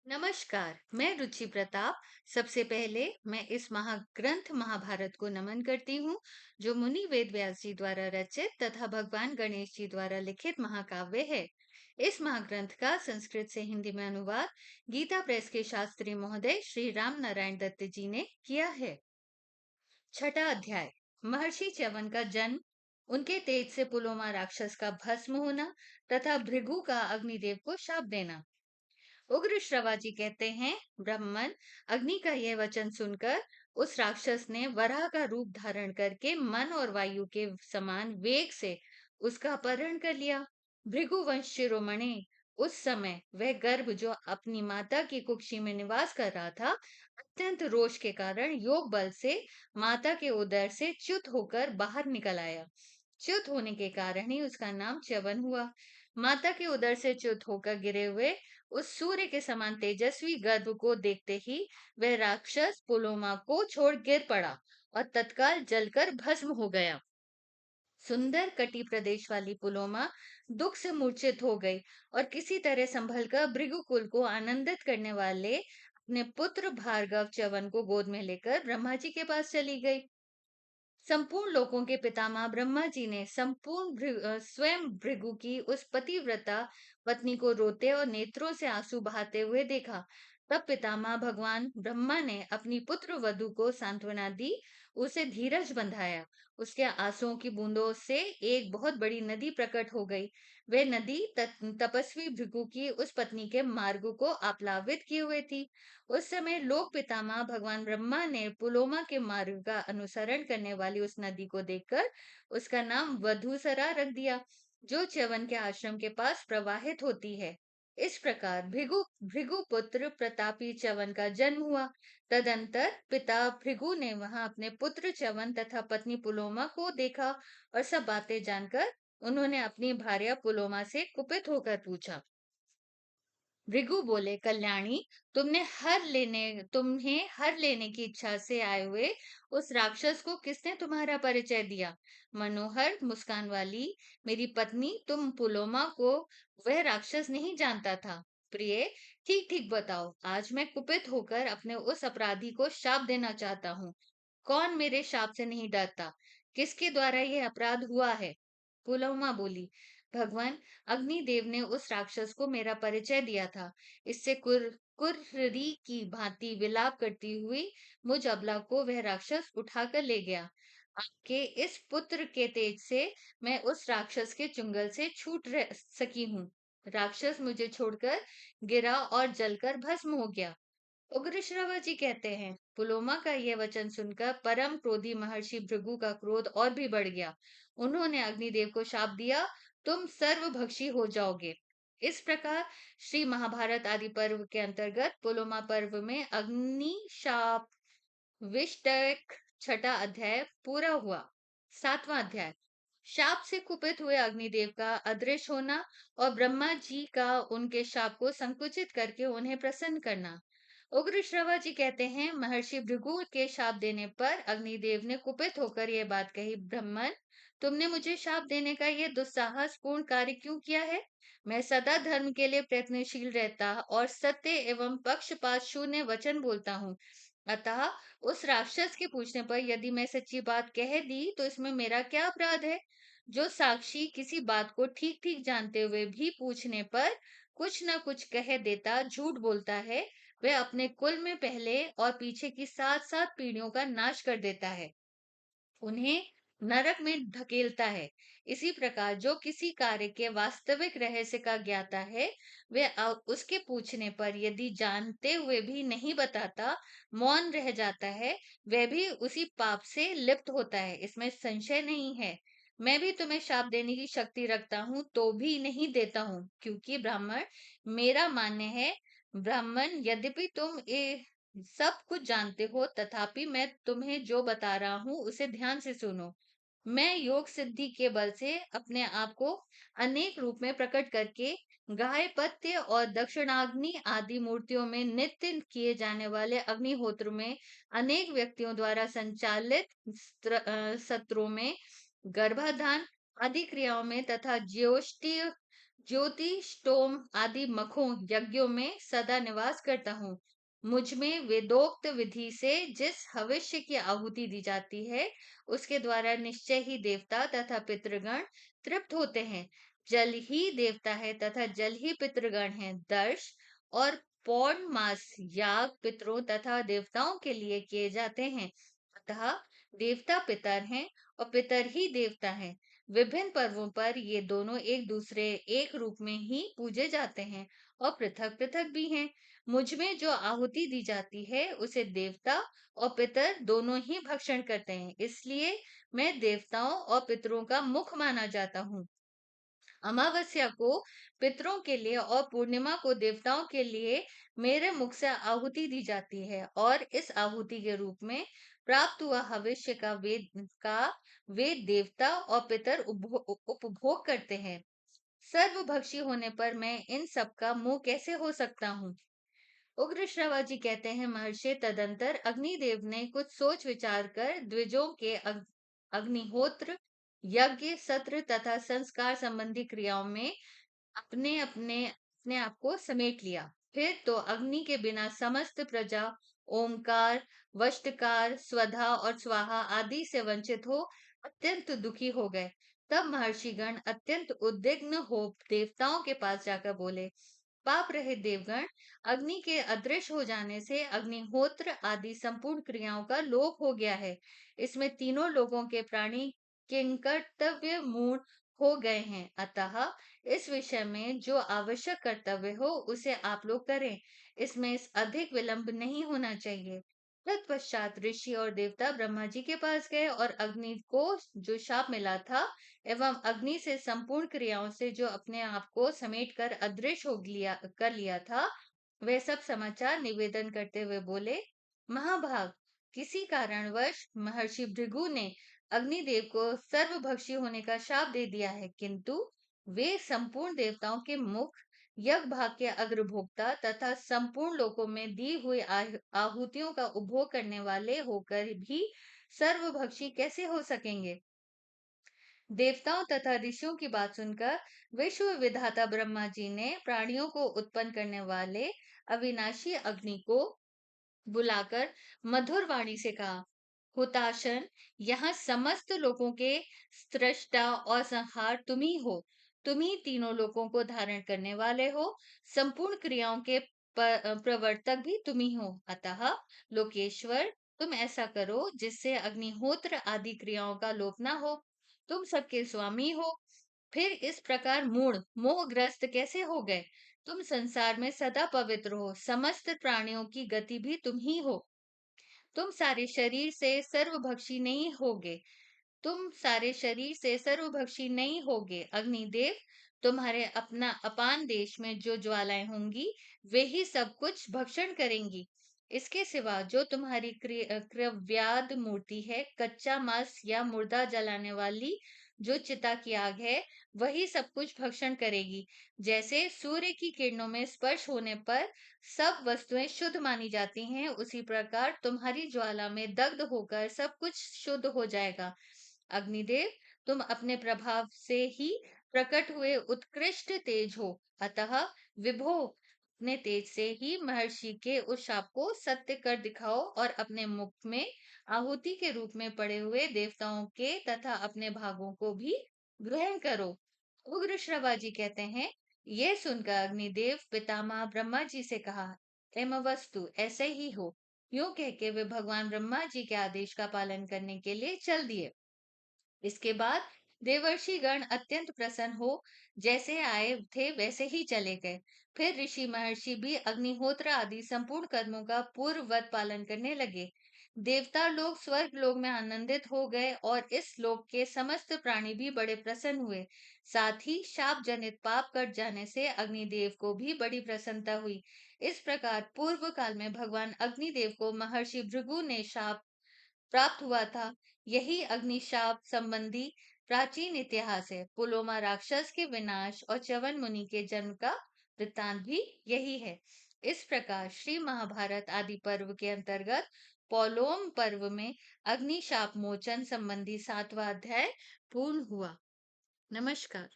नमस्कार, मैं रुचि प्रताप। सबसे पहले मैं इस महाग्रंथ महाभारत को नमन करती हूँ, जो मुनि वेद व्यास जी द्वारा रचित तथा भगवान गणेश जी द्वारा लिखित महाकाव्य है। इस महाग्रंथ का संस्कृत से हिंदी में अनुवाद गीता प्रेस के शास्त्री महोदय श्री राम नारायण दत्त जी ने किया है। छठा अध्याय। महर्षि च्यवन का जन्म, उनके तेज से पुलोमा राक्षस का भस्म होना तथा भृगु का अग्निदेव को शाप देना। उग्र श्रवाजी कहते हैं, ब्राह्मण अग्नि का यह वचन सुनकर उस राक्षस ने वराह का रूप धारण करके मन और वायु के समान वेग से उसका अपहरण कर लिया। भृगुवंश शिरोमणि उस समय वह गर्भ जो अपनी माता की कुक्षी में निवास कर रहा था, अत्यंत रोष के कारण योग बल से माता के उदर से च्युत होकर बाहर निकल आया। च्युत होने के कारण ही उसका नाम च्यवन हुआ। माता के उदर से च्युत होकर गिरे हुए उस सूर्य के समान तेजस्वी गर्भ को देखते ही वह राक्षस पुलोमा को छोड़ गिर पड़ा और तत्काल जलकर भस्म हो गया। सुंदर कटी प्रदेश वाली पुलोमा दुख से मूर्छित हो गई और किसी तरह संभल कर भृगुकुल को आनंदित करने वाले अपने पुत्र भार्गव च्यवन को गोद में लेकर ब्रह्मा जी के पास चली गई। संपूर्ण लोकों के पितामह ब्रह्मा जी ने स्वयं भृगु की उस पतिव्रता पत्नी को रोते और नेत्रों से आंसू बहाते हुए देखा। तब पितामह भगवान ब्रह्मा ने अपनी पुत्र वधु को सांत्वना दी, उसे धीरज बंधाया। उसके आंसुओं की बूंदों से एक बहुत बड़ी नदी प्रकट हो गई। वह नदी तपस्वी भृगु की उस पत्नी के मार्ग को आप्लावित किए हुए थी। उस समय लोक पितामह भगवान ब्रह्मा ने पुलोमा के मार्ग का अनुसरण करने वाली उस नदी को देखकर उसका नाम वधूसरा रख दिया, जो च्यवन के आश्रम के पास प्रवाहित होती है। इस प्रकार भृगु भृगु पुत्र प्रतापी च्यवन का जन्म हुआ। तदंतर पिता भृगु ने वहां अपने पुत्र च्यवन तथा पत्नी पुलोमा को देखा और सब बातें जानकर उन्होंने अपनी भार्या पुलोमा से कुपित होकर पूछा। भृगु बोले, कल्याणी, तुम्हें हर लेने की इच्छा से आए हुए उस राक्षस को किसने तुम्हारा परिचय दिया? मनोहर मुस्कान वाली मेरी पत्नी, तुम पुलोमा को वह राक्षस नहीं जानता था। प्रिय, ठीक ठीक बताओ, आज मैं कुपित होकर अपने उस अपराधी को शाप देना चाहता हूँ। कौन मेरे शाप से नहीं डरता? किसके द्वारा यह अपराध हुआ है? पुलोमा बोली, भगवान अग्निदेव ने उस राक्षस को मेरा परिचय दिया था। इससे कुर्री की भांति विलाप करती हुई मुझ अबला को वह राक्षस उठाकर ले गया। आपके इस पुत्र के तेज से मैं उस राक्षस के चुंगल से छूट सकी हूँ। राक्षस मुझे छोड़कर गिरा और जलकर भस्म हो गया। उग्र श्रवा जी कहते हैं, पुलोमा का यह वचन सुनकर परम क्रोधी महर्षि भृगु का क्रोध और भी बढ़ गया। उन्होंने अग्निदेव को शाप दिया, तुम सर्वभक्षी हो जाओगे। इस प्रकार श्री महाभारत आदि पर्व के अंतर्गत पुलोमा पर्व में अग्नि शाप विष्टक छठा अध्याय पूरा हुआ। सातवां अध्याय। शाप से कुपित हुए अग्निदेव का अदृश्य होना और ब्रह्मा जी का उनके शाप को संकुचित करके उन्हें प्रसन्न करना। उग्र श्रवा जी कहते हैं, महर्षि भृगु के शाप देने पर अग्निदेव ने कुपित होकर यह बात कही, ब्राह्मण, तुमने मुझे शाप देने का यह दुस्साहसपूर्ण कार्य क्यों किया है? मैं सदा धर्म के लिए प्रयत्नशील रहता और सत्य एवं पक्षपात शून्य वचन बोलता हूँ। अतः उस राक्षस के पूछने पर यदि मैं सच्ची बात कह दी तो इसमें मेरा क्या अपराध है? जो साक्षी किसी बात को ठीक ठीक जानते हुए भी पूछने पर कुछ न कुछ कह देता, झूठ बोलता है, वह अपने कुल में पहले और पीछे की सात सात पीढ़ियों का नाश कर देता है, उन्हें नरक में धकेलता है। इसी प्रकार जो किसी कार्य के वास्तविक रहस्य का ज्ञाता है, वह उसके पूछने पर यदि जानते हुए भी नहीं बताता, मौन रह जाता है, वह भी उसी पाप से लिप्त होता है, इसमें संशय नहीं है। मैं भी तुम्हें शाप देने की शक्ति रखता हूँ तो भी नहीं देता हूँ, क्योंकि ब्राह्मण, मेरा मान्य है, ब्राह्मण, यद्यपि तुम सब कुछ जानते हो, तथापि मैं तुम्हें जो बता रहा हूं उसे ध्यान से सुनो। मैं योग सिद्धि के बल से अपने आप को अनेक रूप में प्रकट करके गाय पत्य और दक्षिणाग्नि आदि मूर्तियों में नित्य किए जाने वाले अग्निहोत्र में, अनेक व्यक्तियों द्वारा संचालित सत्रों में, गर्भाधान आदि क्रियाओं में तथा ज्योष्ठीय ज्योतिष टोम आदि मखों यज्ञों में सदा निवास करता हूँ। मुझ में वेदोक्त विधि से जिस भविष्य की आहुति दी जाती है, उसके द्वारा निश्चय ही देवता तथा पितृगण तृप्त होते हैं। जल ही देवता है तथा जल ही पितृगण है। दर्श और पौर्ण मास याग पितरों तथा देवताओं के लिए किए जाते हैं। अतः देवता पितर हैं और पितर ही देवता हैं। विभिन्न पर्वों पर ये दोनों एक दूसरे एक रूप में ही पूजे जाते हैं और पृथक पृथक भी हैं। मुझ में जो आहुति दी जाती है उसे देवता और पितर दोनों ही भक्षण करते हैं, इसलिए मैं देवताओं और पितरों का मुख माना जाता हूँ। अमावस्या को पितरों के लिए और पूर्णिमा को देवताओं के लिए मेरे मुख से आहुति दी जाती है, और इस आहुति के रूप में प्राप्त हुआ भविष्य का वे देवता और पितर उपभोग करते हैं। सर्वभक्षी होने पर मैं इन सब का मुंह कैसे हो सकता हूँ? उग्र श्रवाजी कहते हैं, महर्षि, तदंतर अग्निदेव ने कुछ सोच विचार कर द्विजों के अग्निहोत्र, यज्ञ, सत्र तथा संस्कार संबंधी क्रियाओं में अपने आप को समेट लिया। फिर तो अग्नि के बिना समस्त प्रजा ओमकार, वष्टकार, स्वधा और स्वाहा आदि से वंचित हो अत्यंत दुखी हो गए। तब महर्षिगण अत्यंत उद्विग्न हो देवताओं के पास जाकर बोले, पाप रहित देवगण, अग्नि के अदृश्य हो जाने से अग्निहोत्र आदि संपूर्ण क्रियाओं का लोप हो गया है। इसमें तीनों लोगों के प्राणी किंकर्तव्य मूढ़ हो गए हैं। अतः इस विषय में जो आवश्यक कर्तव्य हो उसे आप लोग करें। इसमें अधिक विलंब नहीं होना चाहिए। तत्पश्चात ऋषि और देवता ब्रह्मा जी के पास गए और अग्नि को जो शाप मिला था एवं अग्नि से संपूर्ण क्रियाओं से जो अपने आप को समेट कर अदृश्य कर लिया था, वे सब समाचार निवेदन करते हुए बोले, महाभाग, किसी कारणवश महर्षि भृगु ने अग्निदेव को सर्वभक्षी होने का शाप दे दिया है, किंतु वे संपूर्ण देवताओं के मुख, यज्ञ भाग के अग्रभोक्ता तथा संपूर्ण लोकों में दी हुई आहुतियों का उपभोग करने वाले होकर भी सर्वभक्षी कैसे हो सकेंगे? देवताओं तथा ऋषियों की बात सुनकर विश्व विधाता ब्रह्मा जी ने प्राणियों को उत्पन्न करने वाले अविनाशी अग्नि को बुलाकर मधुर वाणी से कहा, हुताशन, यहाँ समस्त लोगों के सृष्टा और संहार तुम ही हो। तुम ही तीनों लोगों को धारण करने वाले हो। संपूर्ण क्रियाओं के प्रवर्तक भी तुम ही हो। अतः लोकेश्वर, तुम ऐसा करो जिससे अग्निहोत्र आदि क्रियाओं का लोप ना हो। तुम सबके स्वामी हो, फिर इस प्रकार मूढ़ मोहग्रस्त कैसे हो गए? तुम संसार में सदा पवित्र हो। समस्त प्राणियों की गति भी तुम ही हो। तुम सारे शरीर से सर्वभक्षी नहीं होगे। तुम सारे शरीर से सर्वभक्षी नहीं होगे। अग्निदेव, तुम्हारे अपना अपान देश में जो ज्वालाएं होंगी, वे ही सब कुछ भक्षण करेंगी। इसके सिवा जो तुम्हारी क्रव्याद मूर्ति है, कच्चा मांस या मुर्दा जलाने वाली जो चिता की आग है, वही सब कुछ भक्षण करेगी। जैसे सूर्य की किरणों में स्पर्श होने पर सब वस्तुएं शुद्ध मानी जाती हैं, उसी प्रकार तुम्हारी ज्वाला में दग्ध होकर सब कुछ शुद्ध हो जाएगा। अग्निदेव, तुम अपने प्रभाव से ही प्रकट हुए उत्कृष्ट तेज हो। अतः विभो, अपने तेज से ही महर्षि के उस शाप को सत्य कर दिखाओ और अपने मुख में आहुति के रूप में पड़े हुए देवताओं के तथा अपने भागों को भी ग्रहण करो। उग्र श्रवाजी कहते हैं, यह सुनकर अग्निदेव पितामह ब्रह्मा जी से कहा, एमवस्तु, ऐसे ही हो। यूं कह के वे भगवान ब्रह्मा जी के आदेश का पालन करने के लिए चल दिए। इसके बाद देवर्षि गण अत्यंत प्रसन्न हो जैसे आए थे वैसे ही चले गए। फिर ऋषि महर्षि भी अग्निहोत्र आदि संपूर्ण कर्मों का पूर्ववत पालन करने लगे। देवता लोग स्वर्ग लोक में आनंदित हो गए और इस लोक के समस्त प्राणी भी बड़े प्रसन्न हुए। साथ ही शाप जनित पाप कट जाने से अग्निदेव को भी बड़ी प्रसन्नता हुई। इस प्रकार पूर्व काल में भगवान अग्निदेव को महर्षि भृगु ने शाप प्राप्त हुआ था। यही अग्निशाप संबंधी प्राचीन इतिहास है। पुलोमा राक्षस के विनाश और च्यवन मुनि के जन्म का वृत्तांत भी यही है। इस प्रकार श्री महाभारत आदि पर्व के अंतर्गत पौलोम पर्व में अग्निशाप मोचन संबंधी 7वां अध्याय पूर्ण हुआ। नमस्कार।